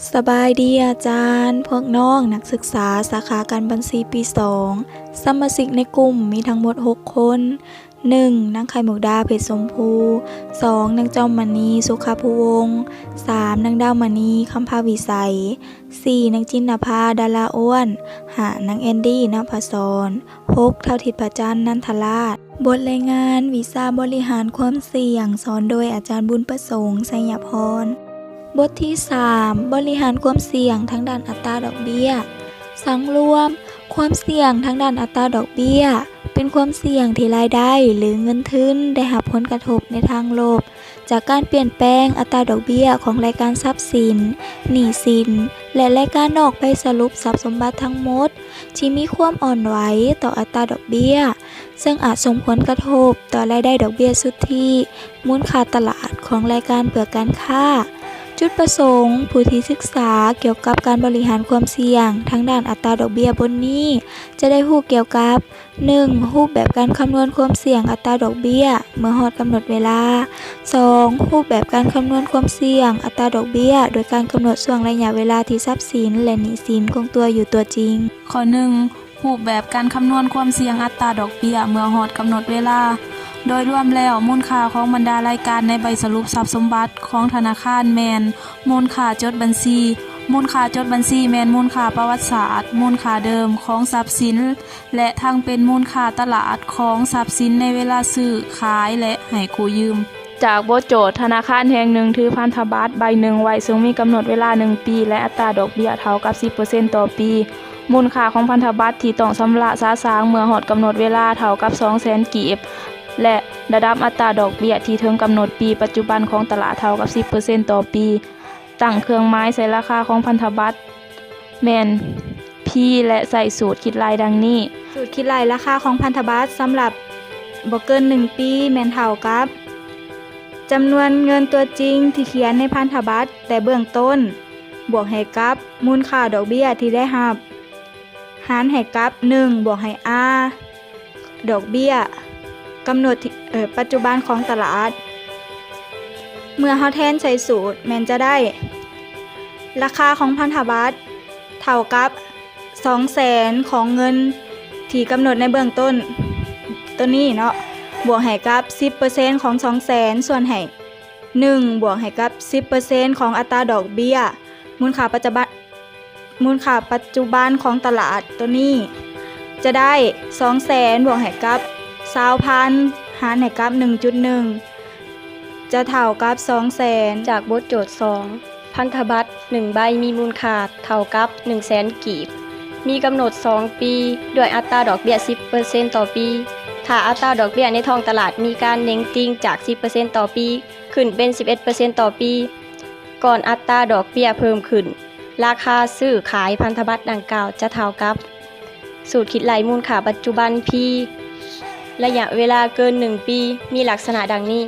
สบายดีอาจารย์พวกน้องนักศึกษาสาขาการบัญชีปี 2 สมาชิกในกลุ่มมีทั้งหมด 6 คน 1. นางไข่มุกดาเพชรชมพู 2. นางจอมมณีสุขภูวงศ์ 3. นางดาวมณีคำภาวิสัย 4. นางจินนภาดาราอ้วน 5. นางแอนดี้ณภศร 6. เท่าทิศพระจันทร์นันทราชบทรายงานวิชาบริหารความเสี่ยงสอนโดยอาจารย์บุญประสงค์ไสยพรบทที่ 3 บริหารความเสี่ยงทางด้านอัตราดอกเบี้ยสังรวมความเสี่ยงทางด้านอัตราดอกเบี้ยเป็นความเสี่ยงที่รายได้หรือเงินทุนได้รับผลกระทบในทางลบจากการเปลี่ยนแปลงอัตราดอกเบี้ยของรายการทรัพย์สินหนี้สินและรายการนอกใบสรุปทรัพย์สมบัติทั้งหมดที่มีความอ่อนไหวต่ออัตราดอกเบี้ยซึ่งอาจส่งผลกระทบต่อรายได้ดอกเบี้ยสุทธิมูลค่าตลาดของรายการเพื่อการค้าจุดประสงค์ผู้ที่ศึกษาเกี่ยวกับการบริหารความเสี่ยงทางด้านอัตราดอกเบี้ยบนนี้จะได้รู้เกี่ยวกับ 1. รูปแบบการคำนวณความเสี่ยงอัตราดอกเบี้ยเมื่อฮอดกำหนดเวลา 2. รูปแบบการคำนวณความเสี่ยงอัตราดอกเบี้ยโดยการกำหนดช่วงระยะเวลาที่ทรัพย์สินและหนี้สินคงตัวอยู่ตัวจริงข้อ 1. รูปแบบการคำนวณความเสี่ยงอัตราดอกเบี้ยเมื่อฮอดกำหนดเวลาโดยรวมแล้วมูลค่าของบรรดารายการในใบสรุปทรัพย์สมบัติของธนาคารแมนมูลค่าจดบัญชีมูลค่าจดบัญชีแมนมูลค่าประวัติศาสตร์มูลค่าเดิมของทรัพย์สินและทั้งเป็นมูลค่าตลาดของทรัพย์สินในเวลาซื้อขายและให้กู้ยืมจากบทโจทย์ธนาคารแห่งหนึ่งถือพันธบัตรใบหนึ่งไว้ซึ่งมีกำหนดเวลา1 ปีและอัตราดอกเบี้ยเท่ากับ 10% ต่อปีมูลค่าของพันธบัตรที่ต้องชำระซาซางเมื่อฮอดกำหนดเวลาเท่ากับ 200,000 กีบและระดับอัตราดอกเบี้ยที่ถึงกำหนดปีปัจจุบันของตลาดเท่ากับ 10% ต่อปีตั้งเครื่องหมายใส่ราคาของพันธบัตรแม่น P และใส่สูตรคิดรายดังนี้สูตรคิดรายราคาของพันธบัตรสำหรับบ่เกิน1 ปีแม่นเท่ากับจำนวนเงินตัวจริงที่เขียนในพันธบัตรแต่เบื้องต้นบวกให้กับมูลค่าดอกเบี้ยที่ได้รับหารให้กับ1บวกให้ R ดอกเบี้ยกำหนดปัจจุบันของตลาดเมื่อเฮาแทนใส่สูตรแม่นจะได้ราคาของพันธบัตรเท่ากับ 200,000 ของเงินที่กำหนดในเบื้องต้นตัวนี้เนาะบวกให้กับ 10% ของ 200,000 ส่วนให้1บวกให้กับ 10% ของอัตราดอกเบี้ยมูลค่าปัจจุบันของตลาดตัวนี้จะได้ 200,000 บวกให้กับ 20,000 หารให้กับ 1.1 จะเท่ากับ 200,000 จากบทโจทย์ 2 พันธบัตร1ใบมีมูลค่าเท่ากับ 100,000 กีบมีกำหนด2 ปีด้วยอัตราดอกเบี้ย 10% ต่อปีถ้าอัตราดอกเบี้ยในท้องตลาดมีการเน่งติ้งจาก 10% ต่อปีขึ้นเป็น 11% ต่อปีก่อนอัตราดอกเบี้ยเพิ่มขึ้นราคาซื้อขายพันธบัตรดังกล่าวจะเท่ากับสูตรคิดรายมูลค่าปัจจุบัน P ระยะเวลาเกิน1 ปีมีลักษณะดังนี้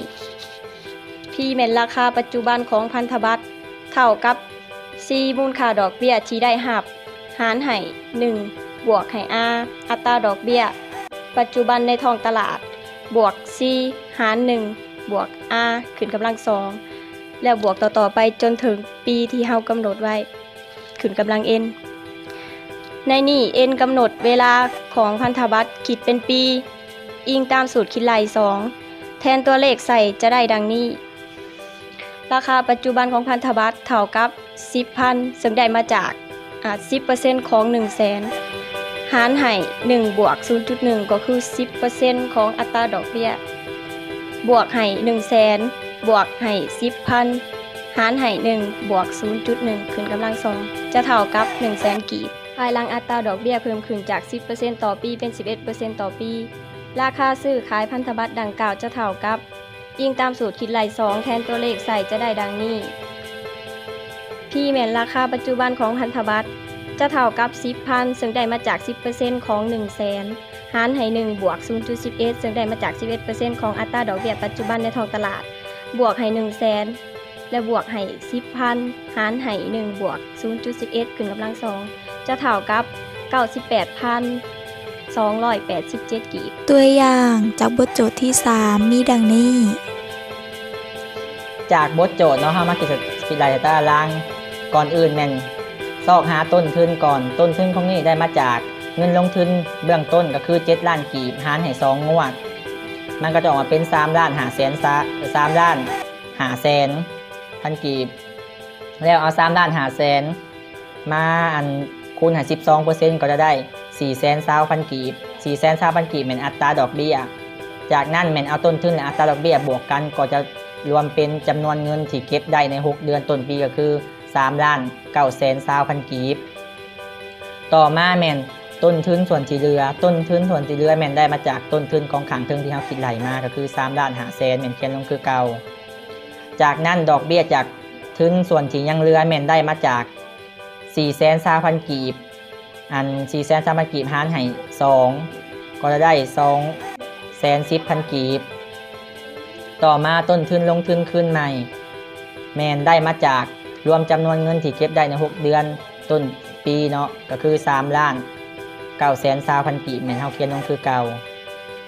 P แม่นราคาปัจจุบันของพันธบัตรเท่ากับ C มูลค่าดอกเบี้ยที่ได้รับหารให้1บวกให้ R อัตราดอกเบี้ยปัจจุบันในท้องตลาดบวก C หาร1บวก R ขึ้นกำลัง2แล้วบวกต่อไปจนถึงปีที่เฮากำหนดไว้ขึ้นกำลัง n ในนี้ n กำหนดเวลาของพันธบัตรคิดเป็นปีอิงตามสูตรคิดราย2แทนตัวเลขใส่จะได้ดังนี้ราคาปัจจุบันของพันธบัตรเท่ากับ 10,000 ซึ่งได้มาจาก10% ของ 100,000 หารให้1บวก 0.1 ก็คือ 10% ของอัตราดอกเบี้ยบวกให้ 100,000 บวกให้ 10,000 หารให้1บวก 0.1 ขึ้นกำลัง2จะเท่ากับ 100,000 กีบภายหลังอัตราดอกเบี้ยเพิ่มขึ้นจาก 10% ต่อปีเป็น 11% ต่อปีราคาซื้อขายพันธบัตรดังกล่าวจะเท่ากับอิงตามสูตรคิดราย2แทนตัวเลขใส่จะได้ดังนี้ P แม่นราคาปัจจุบันของพันธบัตรจะเท่ากับ 10,000 ซึ่งได้มาจาก 10% ของ 100,000 หารให้1บวก 0.11 ซึ่งได้มาจาก 11% ของอัตราดอกเบี้ยปัจจุบันในท้องตลาดบวกให้ 100,000 และบวกให้ 10,000 หารให้1บวก 0.11 ขึ้นกำลัง2จะเท่ากับ 98,287 กีบตัวอย่างจากบทโจทย์ที่ 3 มีดังนี้ จากบทโจทย์เนาะเฮามาคิดรายตาราง ก่อนอื่นแม่นซอกหาต้นทุนก่อนต้นทุนของนี่ได้มาจากเงินลงทุนเบื้องต้นก็คือ7 ล้านกีบหารให้2งวดมันก็จะออกมาเป็น3 ล้าน5 แสน3 ล้าน5 แสนพันกีบแล้วเอา3 ล้าน5 แสนมาคูณให้ 12% ก็จะได้4 แสน20พันกีบ4 แสน20พันกีบเป็นอัตราดอกเบี้ยจากนั้นแม่นเอาต้นทุนและอัตราดอกเบี้ยบวกกันก็จะรวมเป็นจำนวนเงินที่เก็บได้ใน6 เดือนต้นปีก็คือ3 ล้าน9 แสน20พันกีบต่อมาแม่นต้นทุนส่วนที่เหลือแม่นได้มาจากต้นทุนของขังเทิงที่เราคิดไหลมาก็คือ3 ล้าน5 แสนแม่นเขียนลงคือเก่าจากนั้นดอกเบี้ยจากทุนส่วนที่ยังเหลือแม่นได้มาจาก4 แสน20พันกีบ4 แสน20พันกีบหารให้2ก็จะได้2 แสน10พันกีบต่อมาต้นทุนลงทุนคืนใหม่แม่นได้มาจากรวมจำนวนเงินที่เก็บได้ใน6 เดือนต้นปีเนาะก็คือ3 ล้าน9 แสน20พันกีบแม่นเฮาเขียนลงคือเก่า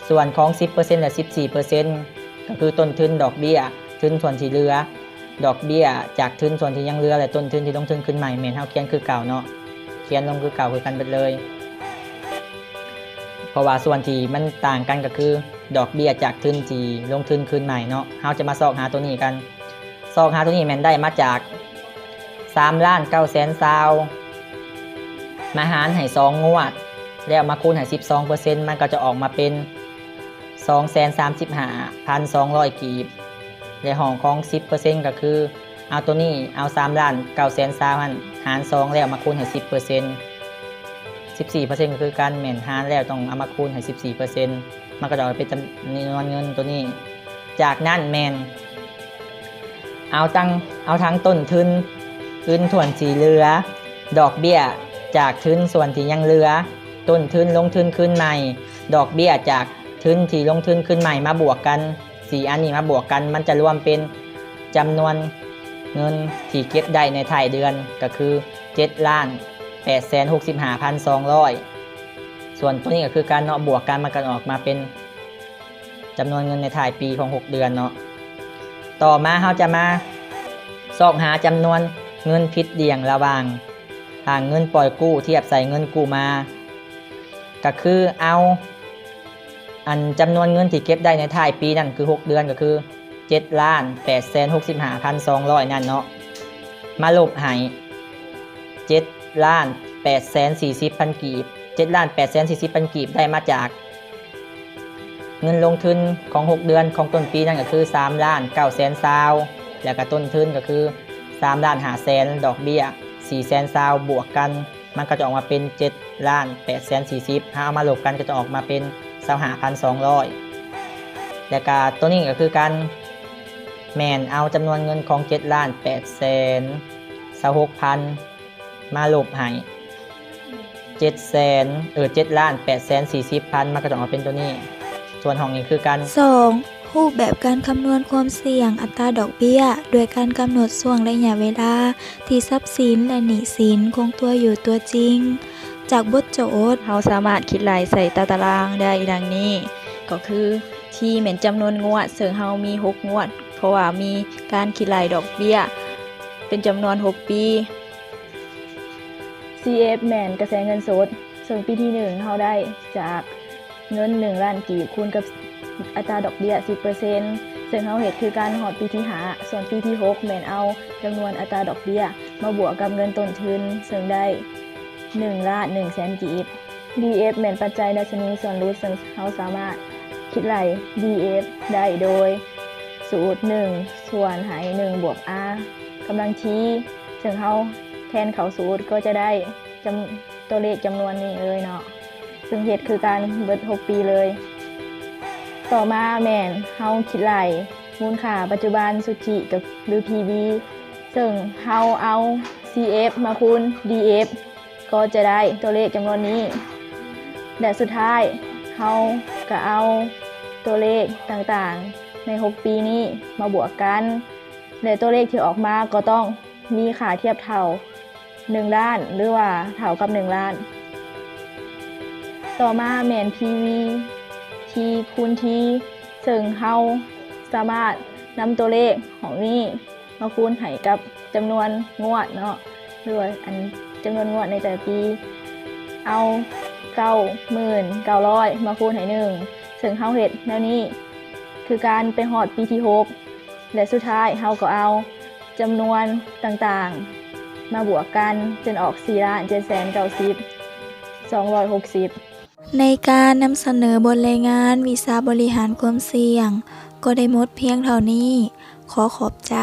ส่วนของ 10% และ 14% ก็คือต้นทุนดอกเบี้ยทุนส่วนที่เหลือดอกเบี้ยจากทุนส่วนที่ยังเหลือและต้นทุนที่ลงทุนขึ้นใหม่แม่นเฮาเขียนคือเก่าเนาะเขียนลงคือเก่าคือกันเบิดเลยเพราะว่าส่วนที่มันต่างกันก็คือดอกเบี้ยจากทุนที่ลงทุนขึ้นใหม่เนาะเฮาจะมาซอกหาตัวนี้กันซอกหาตัวนี้แม่นได้มาจาก3 ล้าน9 แสน20มาหารให้2 งวดแล้วมาคูณให้ 12% มันก็จะออกมาเป็น235,200 กีบในห้องของ 10% ก็คือเอาตัวนี้เอา3 ล้าน9 แสน20หาร2แล้วมาคูณให้ 10% 14% ก็คือการแม่นหารแล้วต้องเอามาคูณให้ 14% มันก็จะออกเป็นจำนวนเงินตัวนี้จากนั้นแม่นเอาทั้งต้นทุนส่วนที่เหลือดอกเบี้ยจากทุนส่วนที่ยังเหลือต้นทุนลงทุนขึ้นใหม่ดอกเบี้ยจากทุนที่ลงทุนขึ้นใหม่มาบวกกัน4 อันนี้มาบวกกันมันจะรวมเป็นจำนวนเงินที่เก็บได้ในท้ายเดือนก็คือ7 ล้าน865,200ส่วนตัวนี้ก็คือการเนาะบวกกันมันก็ออกมาเป็นจำนวนเงินในท้ายปีของ6 เดือนเนาะต่อมาเราจะมาซอกหาจำนวนเงินผิดเดี่ยงระหว่างทางเงินปล่อยกู้เทียบใส่เงินกู้มาก็คือเอาจำนวนเงินที่เก็บได้ในท้ายปีนั่นคือ6 เดือนก็คือ7 ล้าน865,200นั่นเนาะมาลบให้7 ล้าน840พันกีบ7 ล้าน840พันกีบได้มาจากเงินลงทุนของ6 เดือนของต้นปีนั่นก็คือ3 ล้าน9 แสน20แล้วก็ต้นทุนก็คือ3 ล้าน5 แสนดอกเบี้ย4 แสน20บวกกันมันก็จะออกมาเป็น7 ล้าน8 แสน40ถ้าเอามาลบกันก็จะออกมาเป็น25,200แล้วก็ตัวนี้ก็คือการแม่นเอาจำนวนเงินของ7 ล้าน8 แสน26,000มาลบให้7 ล้าน8 แสน40พันมันก็จะออกมาเป็นตัวนี้ส่วนของนี้คือการ 2. รูปแบบการคำนวณความเสี่ยงอัตราดอกเบี้ยโดยการกำหนดช่วงระยะเวลาที่ทรัพย์สินและหนี้สินคงตัวอยู่ตัวจริงจากบทโจทย์เราสามารถคิดรายใส่ตารางได้ดังนี้ก็คือที่แม่นจำนวนงวดซึ่งเรามี6 งวดเพราะว่ามีการคิดรายดอกเบี้ยเป็นจำนวน6 ปี CF แม่นกระแสเงินสดซึ่งปีที่1เราได้จากเงิน1 ล้านกีบคูณกับอัตราดอกเบี้ย 10% ซึ่งเราเฮ็ดคือการหอดปีที่5ส่วนปีที่6แม่นเอาจำนวนอัตราดอกเบี้ยมาบวกกับเงินต้นทุนซึ่งได้1 ล้าน1 แสนกีบ DF แม่นปัจจัยดัชนีส่วนลดซึ่งเราสามารถคิดไล่ DF ได้โดยสูตร1ส่วนหาร1บวก R กำลังชี้ซึ่งเราแทนเข้าสูตรก็จะได้ตัวเลขจำนวนนี้เลยเนาะซึ่งเฮ็ดคือการเบิด6 ปีเลยต่อมาแม่นเฮาคิดไล่มูลค่าปัจจุบันสุทธิกับหรือ PB ซึ่งเฮาเอา CF มาคูณ DF ก็จะได้ตัวเลขจำนวนนี้และสุดท้ายเฮาก็เอาตัวเลขต่างๆใน6 ปีนี้มาบวกกันและตัวเลขที่ออกมาก็ต้องมีค่าเทียบเท่า1 ล้านหรือว่าเท่ากับ1 ล้านต่อมาแม่น PV ที่คูณที่ซึ่งเฮาสามารถนำตัวเลขของนี้มาคูณให้กับจำนวนงวดเนาะ หรือว่าอันจำนวนงวดในแต่ละปี เอา9,900มาคูณให้1ซึ่งเฮาเฮ็ดแนวนี้คือการไปฮอดปีที่6และสุดท้ายเฮาก็เอาจำนวนต่างๆมาบวกกันจนออก4,790,260 ในการนำเสนอบทรายงานวิชาบริหารความเสี่ยง ก็ได้หมดเพียงเท่านี้ ขอขอบใจ